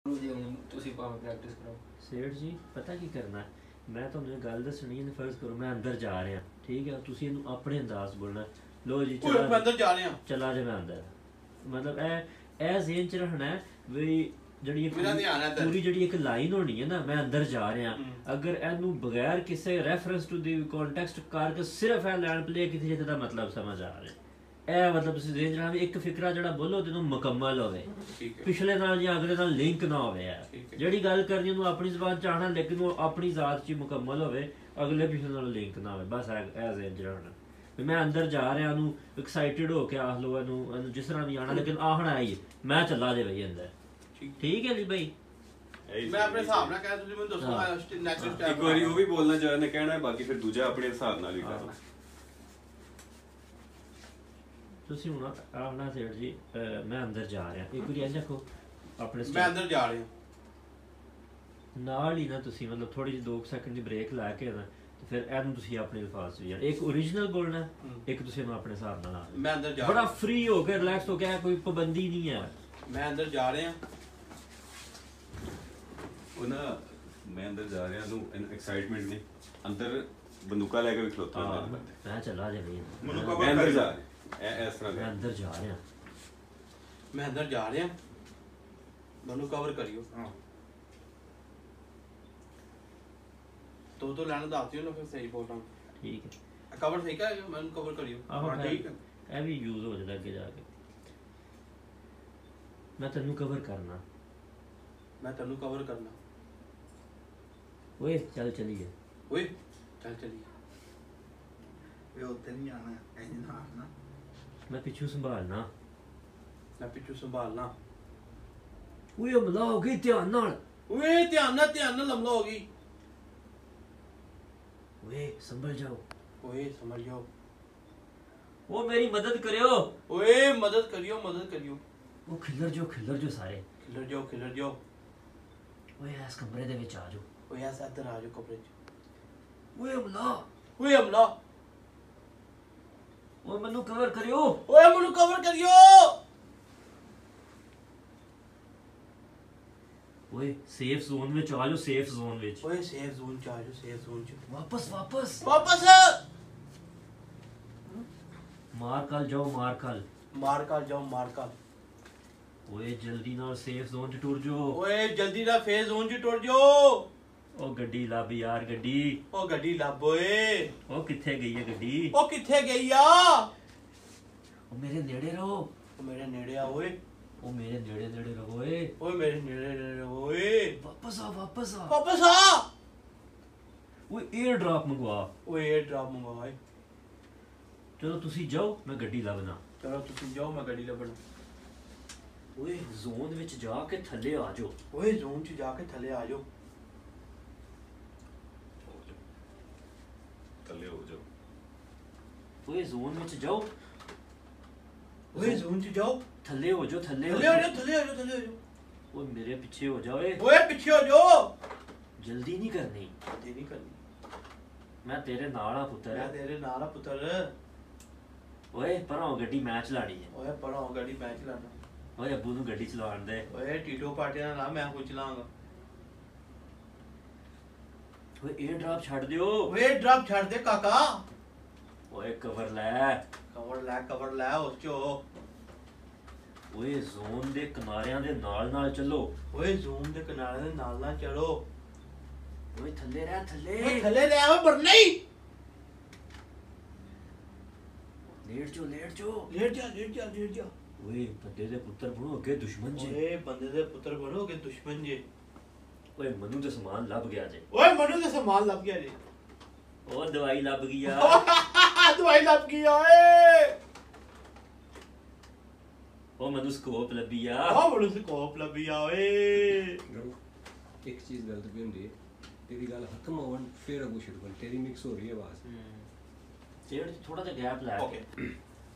ਤੁਸੀਂ ਭਾਵੇਂ ਪ੍ਰੈਕਟਿਸ ਕਰੋ। ਸੇਠ ਜੀ ਪਤਾ ਕੀ ਕਰਨਾ, ਮੈਂ ਤੁਹਾਨੂੰ ਇਹ ਗੱਲ ਦੱਸਣੀ ਹੈ। ਫਰਜ਼ ਕਰੋ ਮੈਂ ਅੰਦਰ ਜਾ ਰਿਹਾ, ਠੀਕ ਹੈ, ਤੁਸੀਂ ਇਹਨੂੰ ਆਪਣੇ ਅੰਦਾਜ਼ ਬੋਲਣਾ। ਲੋ ਜੀ ਮੈਂ ਅੰਦਰ ਜਾ ਰਿਹਾ, ਚਲਾ ਜਾ ਮੈਂ ਅੰਦਰ, ਮਤਲਬ ਇਹ ਜ਼ੇਨ ਚ ਰੱਖਣਾ ਵੀ ਜਿਹੜੀ ਪੂਰੀ ਜਿਹੜੀ ਇੱਕ ਲਾਈਨ ਹੋਣੀ ਹੈ ਨਾ, ਮੈਂ ਅੰਦਰ ਜਾ ਰਿਹਾ, ਅਗਰ ਇਹਨੂੰ ਬਗੈਰ ਕਿਸੇ ਰੈਫਰੈਂਸ ਟੂ ਦੀ ਕੰਟੈਕਸਟ ਕਰਕੇ ਸਿਰਫ ਇਹ ਲਾਈਨ ਪਲੇ ਕੀਤੀ ਜਾਏ ਤਾਂ ਮਤਲਬ ਸਮਝ ਆ ਰਿਹਾ। ਇਹ ਮਤਲਬ ਤੁਸੀਂ ਜ਼ੇਨ ਜਣਾ ਵੀ ਇੱਕ ਫਿਕਰਾ ਜਿਹੜਾ ਬੋਲੋ ਤੈਨੂੰ ਮੁਕੰਮਲ ਹੋਵੇ, ਪਿਛਲੇ ਨਾਲ ਜਾਂ ਅਗਲੇ ਨਾਲ ਲਿੰਕ ਨਾ ਹੋਵੇ। ਜਿਹੜੀ ਗੱਲ ਕਰਨੀ ਉਹਨੂੰ ਆਪਣੀ ਜ਼ਬਾਨ ਚ ਆਉਣਾ, ਲੇਕਿਨ ਉਹ ਆਪਣੀ ਜ਼ਾਤ ਚ ਮੁਕੰਮਲ ਹੋਵੇ, ਅਗਲੇ ਪਿਛਲੇ ਨਾਲ ਲਿੰਕ ਨਾ ਹੋਵੇ। ਬਸ ਇਹ ਜ਼ੇਨ ਜਣਾ ਵੀ ਮੈਂ ਅੰਦਰ ਜਾ ਰਿਹਾ, ਉਹਨੂੰ ਐਕਸਾਈਟਿਡ ਹੋ ਕੇ ਆਖ ਲਓ, ਇਹਨੂੰ ਜਿਸ ਤਰ੍ਹਾਂ ਵੀ ਆਉਣਾ, ਲੇਕਿਨ ਆਖਣਾ ਹੀ ਮੈਂ ਚੱਲਾ ਜੇ ਬਈ ਅੰਦਰ। ਠੀਕ ਹੈ ਜੀ ਬਈ, ਮੈਂ ਆਪਣੇ ਹਿਸਾਬ ਨਾਲ ਕਹਿ, ਤੁਸੀਂ ਮੈਨੂੰ ਦੱਸੋ ਨੈਕਸਟ ਸਟੈਪ। ਇੱਕ ਵਾਰੀ ਉਹ ਵੀ ਬੋਲਣਾ ਚਾਹ ਨੇ ਕਹਿਣਾ, ਬਾਕੀ ਫਿਰ ਦੂਜਾ ਆਪਣੇ ਹਿਸਾਬ ਨਾਲ ਹੀ ਕਰਨਾ। ਤੁਸੀਂ ਹੁਣ ਆਖਣਾ ਸੇਠ ਜੀ ਮੈਂ ਅੰਦਰ ਜਾ ਰਿਹਾ, ਇੱਕ ਵਾਰੀ ਇੰਝ ਆਖੋ ਆਪਣੇ ਮੈਂ ਅੰਦਰ ਜਾ ਰਿਹਾ, ਨਾਲ ਹੀ ਨਾ ਤੁਸੀਂ ਮਤਲਬ ਥੋੜੀ ਜਿਹੀ 2 ਸੈਕਿੰਡ ਦੀ ਬ੍ਰੇਕ ਲਾ ਕੇ ਨਾ, ਤੇ ਫਿਰ ਇਹਨੂੰ ਤੁਸੀਂ ਆਪਣੇ ਅਲਫਾਜ਼ ਵਿੱਚ ਇੱਕ ਓਰੀਜਨਲ ਬੋਲਣਾ, ਇੱਕ ਤੁਸੀਂ ਇਹਨੂੰ ਆਪਣੇ ਹਿਸਾਬ ਨਾਲ ਆਖਣਾ। ਮੈਂ ਅੰਦਰ ਜਾ ਬੜਾ ਫ੍ਰੀ ਹੋ ਕੇ ਰਿਲੈਕਸ ਹੋ ਕੇ, ਕੋਈ ਪਾਬੰਦੀ ਨਹੀਂ ਹੈ। ਮੈਂ ਅੰਦਰ ਜਾ ਰਿਹਾ, ਉਹ ਨਾ ਮੈਂ ਅੰਦਰ ਜਾ ਰਿਹਾ ਨੂੰ ਐਕਸਾਈਟਮੈਂਟ ਨਹੀਂ, ਅੰਦਰ ਬੰਦੂਕਾਂ ਲੈ ਕੇ ਵੀ ਖਲੋਤੇ ਹੁੰਦੇ ਨੇ ਬੰਦੇ। ਮੈਂ ਚੱਲਾ ਜਾ ਬਈ, ਮੈਂ ਅੰਦਰ ਜਾ ਰਿਹਾ, ਇਸ ਤਰ੍ਹਾਂ ਮੈਂ ਅੰਦਰ ਜਾ ਰਿਹਾ, ਮੈਂ ਅੰਦਰ ਜਾ ਰਿਹਾ, ਮੈਨੂੰ ਕਵਰ ਕਰਿਓ। तो लाना दाती हो ना, फिर सही बोल रहा हूँ। ठीक है, कवर ठीक है, मैं कवर करियो। हां ठीक है, ਇਹ ਵੀ ਯੂਜ਼ ਹੋ ਜਾਂਦਾ ਅੱਗੇ ਜਾ ਕੇ। ਮੈਂ ਤੈਨੂੰ ਕਵਰ ਕਰਨਾ, मैं तेनू कवर करना। ਓਏ ਚੱਲ ਚਲੀਏ, ਓਏ ਚੱਲ ਚਲੀਏ। ਵੇ ਉੱਥੇ ਨਹੀਂ ਆਣਾ, ਇੰਜ ਨਾ ਆਣਾ। ਮੈਂ ਪਿੱਛੋਂ ਸੰਭਾਲਣਾ, ਮੈਂ ਪਿੱਛੋਂ ਸੰਭਾਲਣਾ। ਓਏ ਹਮਲਾ ਹੋ ਗਈ, ਧਿਆਨ ਨਾਲ। ਓਏ ਧਿਆਨ ਨਾਲ ਹਮਲਾ ਹੋ ਗਈ। ओए संभल जाओ, ओए समझ जाओ, वो मेरी मदद करियो, ओए मदद करियो। वो खिलर जो सारे खिलर जाओ। ओए इस कमरे दे विच आ जाओ, ओए ऐसा इधर आ जाओ कमरे च। ओए हमला, ओए मनु कवर करियो, ओए सेफ जोन में आ जाओ, सेफ जोन में। ओए सेफ जोन च आ जाओ, सेफ जोन च। वापस मार काल जाओ। ओए जल्दी ना सेफ जोन च टुर जाओ, ओए जल्दी ना फेस जोन च टुर जाओ। ओ गड्डी लब यार, गड्डी लब। ओए ओ किथे गई है गड्डी, ओ किथे गई आ? ओ मेरे नेड़े रहो, मेरे नेड़े आ। ओए ओ मेरे नेड़े रहो, ओए मेरे नेड़े रहो। ओए वापस आ। ओए एयर ड्रॉप मंगवा, ओए चलो तुसी जाओ, मैं गड्डी लभना। चलो तुसी जाओ, मैं गड्डी लभना। ओए जोन विच जाके थल्ले आ जाओ, ओए जोन च जाके थल्ले आ जाओ। थल्ले हो जाओ। ओए जोन विच जाओ, ओए जोन च जाओ, थल्ले हो जाओ। ओए मेरे पीछे हो जाओ, ओए पीछे हो जाओ। जल्दी नहीं करनी, मैं तेरे नाल आ पुत्तर। ओए परा हो गड्डी, मैं चलानी है। ओए परा हो गड्डी, मैं चलाना। ओए अब्बू नू गड्डी चलाण दे। ओए टीटो पाटिया ना मैं कुछ चलाऊंगा। ओए एयर ड्रॉप छड़ दियो, ओए ड्रॉप छड़ दे काका। ओए कवर लै उस चो। ओए जोन दे किनारियां दे नाल चलो, ओए जोन दे किनारे दे नाल चलो। ओए थल्ले रह, थल्ले रह, मरना ही। लेट जो। लेट जा। ओए बंदे दे पुत्तर बनो, अगे दुश्मन जे। ओए बंदे दे पुत्तर बनो, अगे दुश्मन जे। ओए मनु दे सामान लभ गया जे। ओए मनु दे सामान लभ गया जे। ओ दवाई लभ गई दवाई लभ गई ओए। ओ मनु स्कोप लभी आ। ओए एक चीज गलत भी होंदी है, तेरी गल खत्म होवन फिर अगू शुरू कर, तेरी मिक्स हो रही है आवाज। चेड़ थोड़ा सा गैप ला के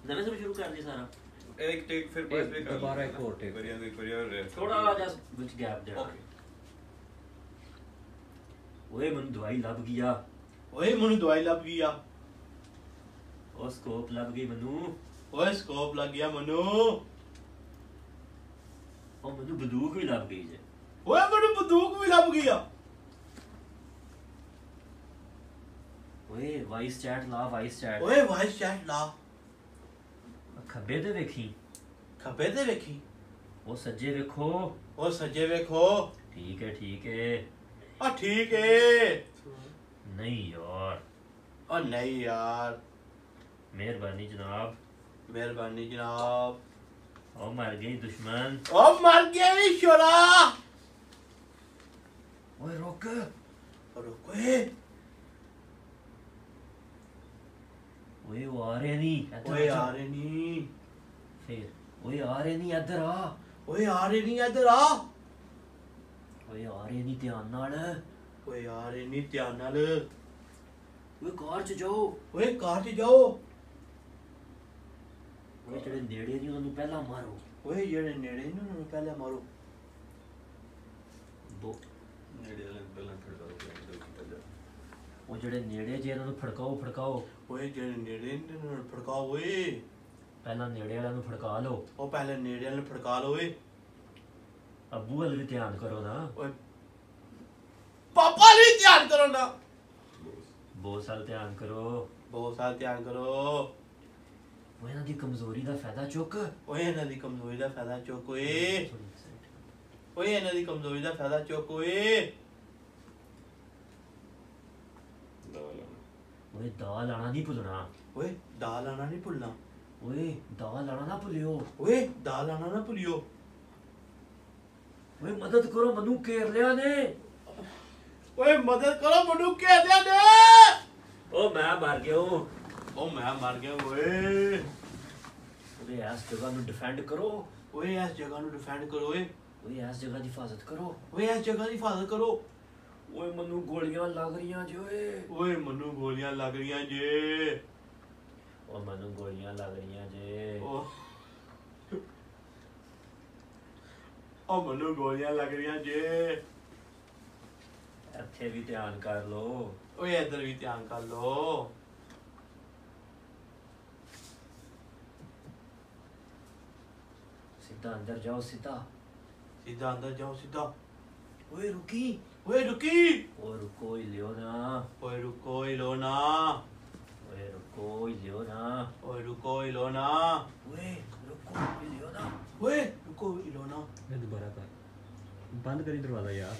नवे से शुरू कर दी सारा। एक टेक फिर बस भी कर, दोबारा एक और टेक, थोड़ा जा विच गैप दे। ओए मनु दवाई लभ गया, ओ स्कोप लभ गई मनु। ओए स्कोप लग गया मनु। और मुझे बंदूक भी लग गई है। ਓਏ ਮੈਨੂੰ ਬੰਦੂਕ ਵੀ ਲੱਭ ਗਈ ਆ। ਓਏ ਵਾਇਸ ਚੈਟ ਲਾ, ਵਾਇਸ ਚੈਟ। ਓਏ ਵਾਇਸ ਚੈਟ ਲਾ। ਖੱਬੇ ਤੇ ਵੇਖੀ, ਖੱਬੇ ਤੇ ਵੇਖੀ। ਉਹ ਸੱਜੇ ਵੇਖੋ। ਉਹ ਸੱਜੇ ਵੇਖੋ। ਠੀਕ ਹੈ ਠੀਕ ਹੈ। ਆ ਠੀਕ ਏ। ਨਹੀਂ ਯਾਰ। ਉਹ ਨਹੀਂ ਯਾਰ। ਮਿਹਰਬਾਨੀ ਜਨਾਬ। ਮਿਹਰਬਾਨੀ ਜਨਾਬ। ਉਹ ਮਰ ਗਈ ਦੁਸ਼ਮਣ। ਉਹ ਮਰ ਗਿਆ ਵੀ ਸ਼ੋਰਾ। ਓਏ ਰੁਕ। ਰੁਕ ਓਏ। ਓਏ ਉਹ ਆ ਰਹੇ ਨਹੀਂ। ਓਏ ਆ ਰਹੇ ਨਹੀਂ। ਫੇਰ ਓਏ ਆ ਰਹੇ ਨਹੀਂ, ਇੱਧਰ ਆ। ਓਏ ਆ ਰਹੇ ਨਹੀਂ, ਇੱਧਰ ਆ। ਓਏ ਆ ਰਹੇ ਨਹੀਂ, ਧਿਆਨ ਨਾਲ। ਓਏ ਆ ਰਹੇ ਨਹੀਂ, ਧਿਆਨ ਨਾਲ। ਓਏ ਕਾਰ 'ਚ ਜਾਓ। ਓਏ ਕਾਰ 'ਚ ਜਾਓ। ਓਏ ਜਿਹੜੇ ਨੇੜੇ ਨਹੀਂ ਉਹਨਾਂ ਨੂੰ ਪਹਿਲਾਂ ਮਾਰੋ। ਓਏ ਜਿਹੜੇ ਨੇੜੇ ਨੇ ਉਹਨਾਂ ਨੂੰ ਪਹਿਲਾਂ ਮਾਰੋ। ਨੇੜੇ ਵਾਲੇ ਨੂੰ ਪਹਿਲਾਂ ਖੜਕਾਓ। ਉਹ ਜਿਹੜੇ ਨੇੜੇ ਜੇ ਇਹਨਾਂ ਨੂੰ ਫੜਕਾਓ ਫੜਕਾਓ। ਓਏ ਜਿਹੜੇ ਨੇੜੇ ਨੇ ਉਹਨਾਂ ਨੂੰ ਫੜਕਾਓ ਓਏ। ਪਹਿਲਾਂ ਨੇੜੇ ਵਾਲਿਆਂ ਨੂੰ ਫੜਕਾ ਲਓ। ਉਹ ਪਹਿਲੇ ਨੇੜੇ ਵਾਲੇ ਨੂੰ ਫੜਕਾ ਲਓ ਓਏ। ਅੱਬੂ ਵੱਲ ਵੀ ਧਿਆਨ ਕਰੋ ਨਾ। ਓਏ ਪਾਪਾ ਲਈ ਧਿਆਨ ਕਰੋ ਨਾ। ਬਹੁਤ ਸਾਲ ਧਿਆਨ ਕਰੋ। ਬਹੁਤ ਸਾਲ ਧਿਆਨ ਕਰੋ। ਉਹ ਇਹਨਾਂ ਦੀ ਕਮਜ਼ੋਰੀ ਦਾ ਫਾਇਦਾ ਚੁੱਕ। ਓਏ ਇਹਨਾਂ ਦੀ ਕਮਜ਼ੋਰੀ ਦਾ ਫਾਇਦਾ ਚੁੱਕ ਓਏ। ਓਏ ਇਹਨਾਂ ਦੀ ਕਮਜ਼ੋਰੀ ਦਾ ਫਾਇਦਾ ਚੁੱਕ ਓਏ। ਓਏ ਦਾਲ ਆਣਾ ਨਹੀਂ ਭੁੱਲਣਾ। ਓਏ ਦਾਲ ਆਣਾ ਨਹੀਂ ਭੁੱਲਣਾ। ਓਏ ਦਾਲ ਆਣਾ ਨਾ ਭੁੱਲਿਓ। ਓਏ ਦਾਲ ਆਣਾ ਨਾ ਭੁੱਲਿਓ। ਓਏ ਮਦਦ ਕਰੋ, ਮੈਨੂੰ ਘੇਰ ਲਿਆ ਨੇ। ਓਏ ਮਦਦ ਕਰੋ, ਮੈਨੂੰ ਕਹਿ ਦਿਆ ਨੇ। ਓ ਮੈਂ ਮਰ ਗਿਆ। ਉਹ ਮੈਂ ਮਰ ਗਿਆ ਓਏ। ਓਏ ਇਸ ਜਗ੍ਹਾ ਨੂੰ ਡਿਫੈਂਡ ਕਰੋ। ਓਏ ਇਸ ਜਗ੍ਹਾ ਨੂੰ ਡਿਫੈਂਡ ਕਰੋ ਓਏ। ਓਏ ਇਸ ਜਗ੍ਹਾ ਦੀ ਹਿਫਾਜ਼ਤ ਕਰੋ। ਓਏ ਇਸ ਜਗ੍ਹਾ ਦੀ ਹਿਫਾਜ਼ਤ ਕਰੋ। ਓਏ ਮੈਨੂੰ ਗੋਲੀਆਂ ਲੱਗ ਰਹੀਆਂ ਜੀ। ਓਏ ਓਏ ਮੈਨੂੰ ਗੋਲੀਆਂ ਲੱਗ ਰਹੀਆਂ ਜੇ। ਓ ਮੈਨੂੰ ਗੋਲੀਆਂ ਲੱਗ ਰਹੀਆਂ ਜੇ। ਉਹ ਮੈਨੂੰ ਗੋਲੀਆਂ ਲੱਗ ਰਹੀਆਂ ਜੇ। ਇੱਥੇ ਵੀ ਧਿਆਨ ਕਰ ਲੋ। ਓਏ ਇੱਧਰ ਵੀ ਧਿਆਨ ਕਰ ਲੋ। ਸਿੱਧਾ ਅੰਦਰ ਜਾਓ, ਸਿੱਧਾ। ਸਿੱਧਾ ਅੰਦਰ ਜਾਓ, ਸਿੱਧਾ। ਓਏ ਰੁਕੀ। ਓਏ ਰੁਕੀ। ਓ ਰੁਕੋ ਹੀ ਲਿਓ ਨਾ। ਓਏ ਰੁਕੋ ਹੀ ਲੋ ਨਾ। ਓਏ ਰੁਕੋ ਹੀ ਲਿਓ ਨਾ। ਓਏ ਰੁਕੋ ਹੀ ਲੋ ਨਾ। ਓਏ ਰੁਕੋ ਹੀ ਲਿਓ ਨਾ। ਓਏ ਰੁਕੋ ਹੀ ਲੋ ਨਾ। ਇਹ ਦੁਬਾਰਾ ਕਰ, ਬੰਦ ਕਰੀ ਦਰਵਾਜ਼ਾ ਯਾਰ।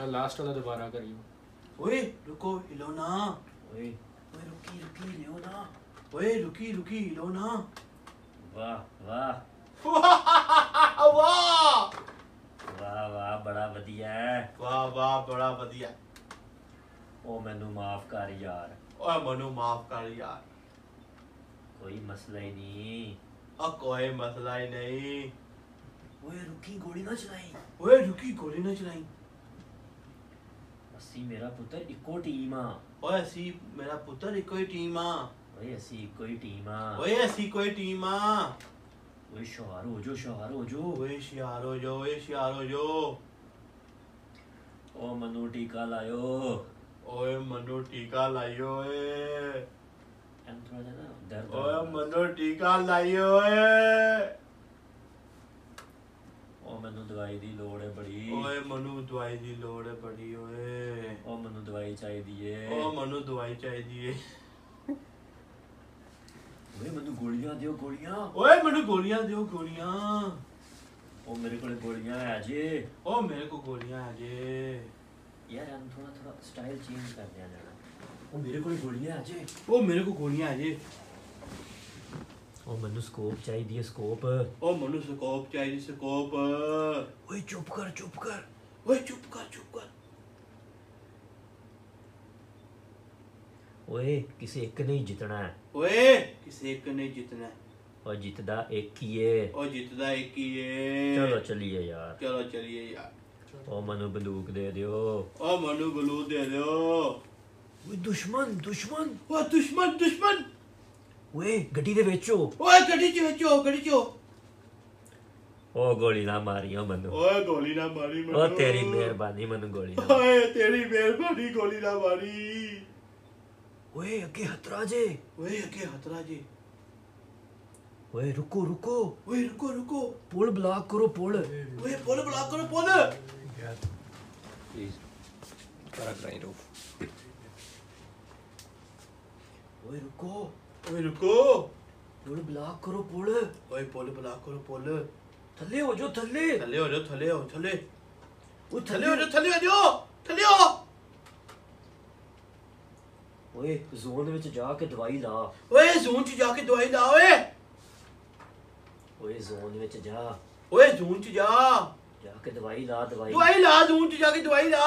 ਆ ਲਾਸਟ ਵਾਲਾ ਦੁਬਾਰਾ ਕਰਿਓ। ਓਏ ਰੁਕੋ ਹੀ ਲੋ ਨਾ। ਓਏ ਓਏ ਰੁਕੀ ਰੁਕੀ ਲਿਓ ਨਾ। ਓਏ ਰੁਕੀ ਰੁਕੀ ਹੀ ਲੋ ਨਾ। ਵਾਹ ਵਾਹ ਵਾਹ ਵਾਹ ਵਾਹ ਵਾਹ, ਬੜਾ ਵਧੀਆ ਹੈ। ਵਾਹ ਵਾਹ, ਬੜਾ ਵਧੀਆ। ਉਹ ਮੈਨੂੰ ਮਾਫ ਕਰ ਯਾਰ। ਓਏ ਮੈਨੂੰ ਮਾਫ ਕਰ ਯਾਰ। ਕੋਈ ਮਸਲਾ ਹੀ ਨਹੀਂ। ਆ ਕੋਈ ਮਸਲਾ ਹੀ ਨਹੀਂ। ਓਏ ਰੁਕੀ, ਗੋਲੀ ਨਾ ਚਲਾਈ। ਓਏ ਰੁਕੀ, ਗੋਲੀ ਨਾ ਚਲਾਈ। ਅਸੀਂ ਮੇਰਾ ਪੁੱਤਰ ਇੱਕੋ ਟੀਮ ਆ। ਓਏ ਅਸੀਂ ਮੇਰਾ ਪੁੱਤਰ ਇੱਕੋ ਹੀ ਟੀਮ ਆ। ਓਏ ਅਸੀਂ ਇੱਕੋ ਹੀ ਟੀਮ ਆ। ਓਏ ਅਸੀਂ ਕੋਈ ਟੀਮ ਆ। ਓਏ ਸ਼ੁਹਾਰ ਹੋ ਜੋ, ਸ਼ੁਹਾਰ ਹੋ ਜੋ। ਓਏ ਹੁਸ਼ਿਆਰ ਹੋ ਜਾਓ, ਓਏ ਹੁਸ਼ਿਆਰ ਹੋ ਜਾਓ। ਓ ਮੈਨੂੰ ਟੀਕਾ ਲਾਇਓ। ਓਏ ਮੈਨੂੰ ਟੀਕਾ ਲਾਇਓ ਓਏ। ਐਂ ਥੋੜਾ ਜਿਹਾ ਨਾ ਦਰਦ। ਓਏ ਮੈਨੂੰ ਟੀਕਾ ਲਾਇਓ ਓਏ। ਓ ਮੈਨੂੰ ਦਵਾਈ ਦੀ ਲੋੜ ਹੈ ਬੜੀ। ਓਏ ਮੈਨੂੰ ਦਵਾਈ ਦੀ ਲੋੜ ਹੈ ਬੜੀ ਓਏ। ਓ ਮੈਨੂੰ ਦਵਾਈ ਚਾਹੀਦੀ ਏ। ਓ ਮੈਨੂੰ ਦਵਾਈ ਚਾਹੀਦੀ ਏ। ਓਏ ਮੈਨੂੰ ਗੋਲੀਆਂ ਦਿਓ, ਗੋਲੀਆਂ। ਓਏ ਮੈਨੂੰ ਗੋਲੀਆਂ ਦਿਓ, ਗੋਲੀਆਂ। ਓ ਮੇਰੇ ਕੋਲ ਗੋਲੀਆਂ ਹੈ ਜੇ। ਓ ਮੇਰੇ ਕੋ ਗੋਲੀਆਂ ਹੈ ਜੇ। ਯਾਰ ਹਮ ਥੋੜਾ ਥੋੜਾ ਸਟਾइल चेंज कर दिया जाना। ओ मेरे को गोलियां आ जे। ਓ ਮੇਰੇ ਕੋ ਗੋਲੀਆਂ ਹੈ ਜੇ। ओ ਮੈਨੂੰ ਸਕੋਪ ਚਾਹੀਦੀ ਹੈ, ਸਕੋਪ। ਓ ਮੈਨੂੰ ਸਕੋਪ ਚਾਹੀਦੀ, ਸਕੋਪ। ਓਏ ਚੁੱਪ ਕਰ, ਚੁੱਪ ਕਰ। ਓਏ ਚੁੱਪ ਕਰ, ਚੁੱਪ ਕਰ। ਓਏ ਕਿਸੇ ਇੱਕ ਨੇ ਹੀ ਜਿੱਤਣਾ ਹੈ। ਓਏ ਕਿਸੇ ਇੱਕ ਨੇ ਜਿੱਤਣਾ ਹੈ। और जितदा एक ही है। ਓ ਜਿੱਤਦਾ ਇੱਕ ਹੀ ਏ। चलो चलिए यार। ਚਲੋ ਚਲੀਏ ਯਾਰ। ओ मनु बंदूक दे दियो। ਓ ਮੈਨੂੰ ਬਲੂਦ ਦੇ ਦਿਓ। ओए दुश्मन, दुश्मन। ਓ ਦੁਸ਼ਮਣ, ਦੁਸ਼ਮਣ। ओए गड्डी दे विच हो। ਓਏ ਗੱਡੀ 'ਚ ਵਿੱਚੋ, ਗੱਡੀ 'ਚ। ओ गोली ना मारियो मनु। ਓਏ ਗੋਲੀ ਨਾ ਮਾਰੀ ਮੈਨੂੰ। ओ तेरी मेहरबानी मनु गोली ना। ਓਏ ਤੇਰੀ ਮਿਹਰਬਾਨੀ, ਗੋਲੀ ਨਾ ਮਾਰੀ। ओए अगे हतरा जे। ਓਏ ਅੱਗੇ ਹਤਰਾ ਜੀ। ਓਏ ਰੁਕੋ ਰੁਕੋ ਓਏ ਰੁਕੋ ਰੁਕੋ ਪੁਲ ਬਲੌਕ ਕਰੋ ਪੁਲ ਓਏ ਪੁੱਲ ਬਲੌਕ ਕਰੋ ਪੁੱਲ प्लीज पैराग्लाइड ऑफ ਓਏ ਰੁਕੋ ਓਏ ਰੁਕੋ ਪੁਲ ਬਲੌਕ ਕਰੋ ਪੁਲ ਓਏ ਪੁੱਲ ਬਲੌਕ ਕਰੋ ਪੁੱਲ ਥੱਲੇ ਹੋ ਜਾਓ ਥੱਲੇ ਥੱਲੇ ਹੋ ਜਾਓ ਥੱਲੇ ਹੋ ਥੱਲੇ ਓਏ ਥੱਲੇ ਹੋ ਜਾਓ ਥੱਲੇ ਹੋ ਜਾਓ ਥੱਲੇ ਹੋ ਓਏ ਜ਼ੋਨ ਵਿੱਚ ਜਾ ਕੇ ਦਵਾਈ ਲਾ ਓਏ ਜ਼ੋਨ ਚ ਜਾ ਕੇ ਦਵਾਈ ਲਾ ਓਏ ਓਏ ਜ਼ੋਨ ਵਿੱਚ ਜਾ ਓਏ ਜ਼ੋਨ ਚ ਜਾ ਜਾ ਕੇ ਦਵਾਈ ਲਾ ਦਵਾਈ ਦਵਾਈ ਲਾ ਜ਼ੋਨ ਚ ਜਾ ਕੇ ਦਵਾਈ ਲਾ